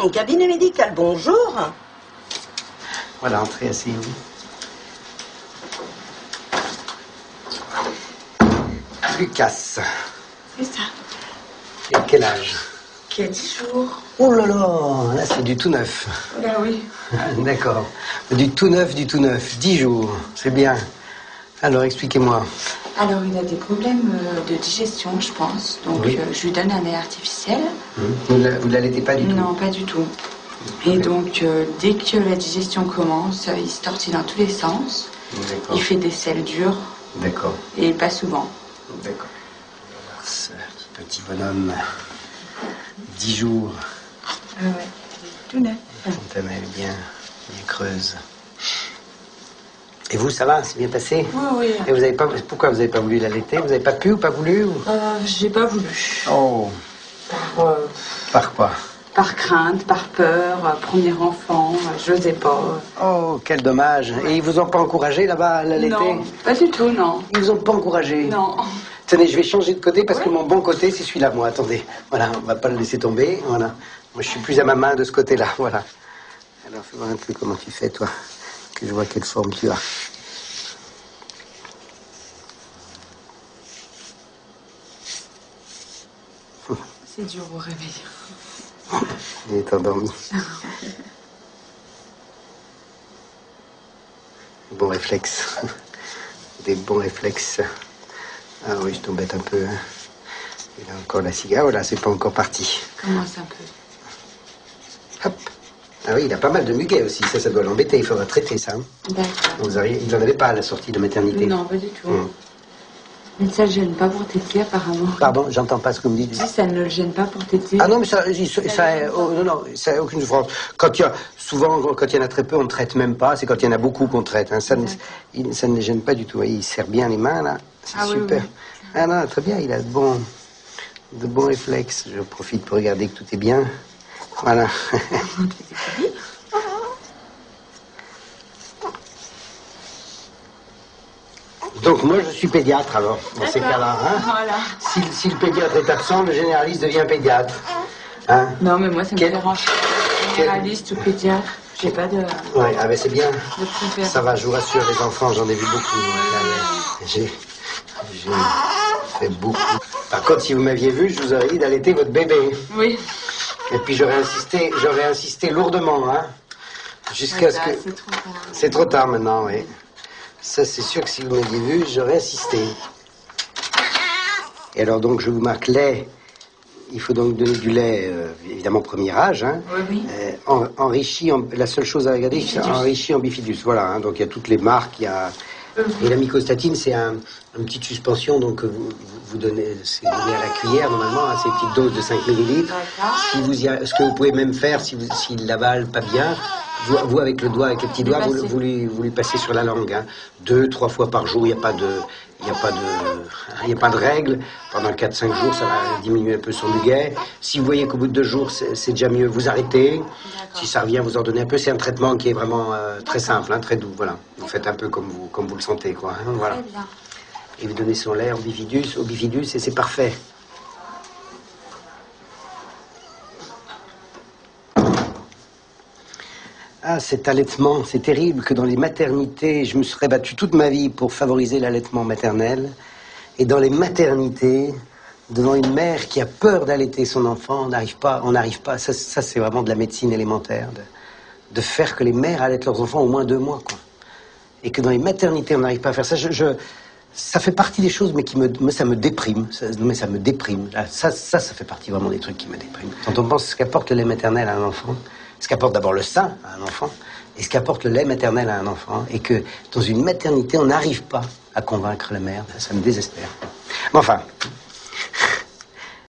Cabinet médical, bonjour. Voilà, entrez, asseyez-vous. Lucas. C'est ça. Et quel âge? Qui a 10 jours. Oh là là, c'est du tout neuf. Là, oui. D'accord. Du tout neuf, 10 jours. C'est bien. Alors, expliquez-moi. Alors, il a des problèmes de digestion, je pense. Donc, Oui. je lui donne un lait artificiel. Vous ne l'allaitez pas du tout? Non, pas du tout. Et donc, dès que la digestion commence, il se tortille dans tous les sens. D'accord. Il fait des selles dures. D'accord. Et pas souvent. D'accord. Alors, ce petit bonhomme, 10 jours. Ah ouais, tout neuf. Fontanelle est bien creuse. Et vous, ça va? C'est bien passé? Oui, oui. Et vous avez pas, pourquoi vous n'avez pas voulu l'allaiter? Vous n'avez pas pu ou pas voulu ou... J'ai pas voulu. Oh. Par quoi? Par crainte, par peur, premier enfant, j'osais pas. Oh, quel dommage. Et ils vous ont pas encouragé là-bas à l'allaiter? Non, pas du tout, non. Ils vous ont pas encouragé? Non. Tenez, je vais changer de côté parce que mon bon côté, c'est celui-là, moi. Attendez. Voilà, on va pas le laisser tomber. Voilà. Moi, je suis plus à ma main de ce côté-là. Voilà. Alors, fais voir un peu comment tu fais, toi. Que je vois quelle forme tu as. C'est dur au réveil. Il est endormi. Bon réflexe. Des bons réflexes. Ah oui, je t'embête un peu. Hein. Il a encore la cigare. Voilà, c'est pas encore parti. Commence un peu. Hop. Ah oui, il a pas mal de muguet aussi. Ça doit l'embêter. Il faudra traiter ça. Hein. D'accord. Vous n'en avez pas à la sortie de maternité? Non, pas du tout. Mais ça ne le gêne pas pour téter, apparemment. Pardon, j'entends pas ce que vous me dites. Si ça ne le gêne pas pour téter. Ah non, mais ça non, ça a aucune souffrance. Souvent, quand il y en a très peu, on ne traite même pas. C'est quand il y en a beaucoup qu'on traite. Hein. Ça ne les gêne pas du tout. Il serre bien les mains, là. C'est super. Oui, oui. Ah non, très bien. Il a de bons réflexes. Je profite pour regarder que tout est bien. Voilà. Donc moi je suis pédiatre alors, dans ces cas-là. Hein. Voilà. Si le pédiatre est absent, le généraliste devient pédiatre. Hein. Non mais moi ça me dérange. Généraliste ou pédiatre, j'ai pas de... Ouais, ah ben c'est bien. De préférence. Ça va, je vous rassure, les enfants, j'en ai vu beaucoup. J'ai fait beaucoup. Par contre, si vous m'aviez vu, je vous aurais dit d'allaiter votre bébé. Oui. Et puis j'aurais insisté lourdement, hein. Jusqu'à ce que... C'est trop tard. C'est trop tard maintenant, oui. Ça, c'est sûr que si vous m'aviez vu, j'aurais insisté. Et alors, donc, je vous marque lait. Il faut donc donner du lait, évidemment, premier âge. Hein, oui. Enrichi, la seule chose à regarder, c'est enrichi en bifidus. Voilà, hein, donc il y a toutes les marques. Il y a... Et la mycostatine, c'est une petite suspension, donc vous donnez, c'est donné à la cuillère, normalement, à ces petites doses de 5 millilitres. Ce que vous pouvez même faire, s'il l'avale pas bien, vous, avec le doigt, avec les petits doigts, vous lui passez sur la langue. Hein. 2-3 fois par jour, il n'y a pas de règle. Pendant 4-5 jours, ça va diminuer un peu son muguet. Si vous voyez qu'au bout de 2 jours, c'est déjà mieux, vous arrêtez. Si ça revient, vous en donnez un peu. C'est un traitement qui est vraiment très simple, hein, très doux. Voilà. Vous faites un peu comme vous le sentez, quoi. Hein, voilà. Très bien. Et vous donnez son lait au bifidus, et c'est parfait. Ah, cet allaitement, c'est terrible que dans les maternités, je me serais battu toute ma vie pour favoriser l'allaitement maternel. Et dans les maternités, devant une mère qui a peur d'allaiter son enfant, on n'arrive pas. Ça c'est vraiment de la médecine élémentaire, de faire que les mères allaitent leurs enfants au moins 2 mois, quoi. Et que dans les maternités, on n'arrive pas à faire ça. Ça fait partie des choses, mais ça me déprime. Ça me déprime. Ça fait partie vraiment des trucs qui me dépriment. Quand on pense ce qu'apporte le lait maternel à un enfant, ce qu'apporte d'abord le sein à un enfant, et ce qu'apporte le lait maternel à un enfant, et que dans une maternité, on n'arrive pas à convaincre la mère, ça me désespère. Mais enfin,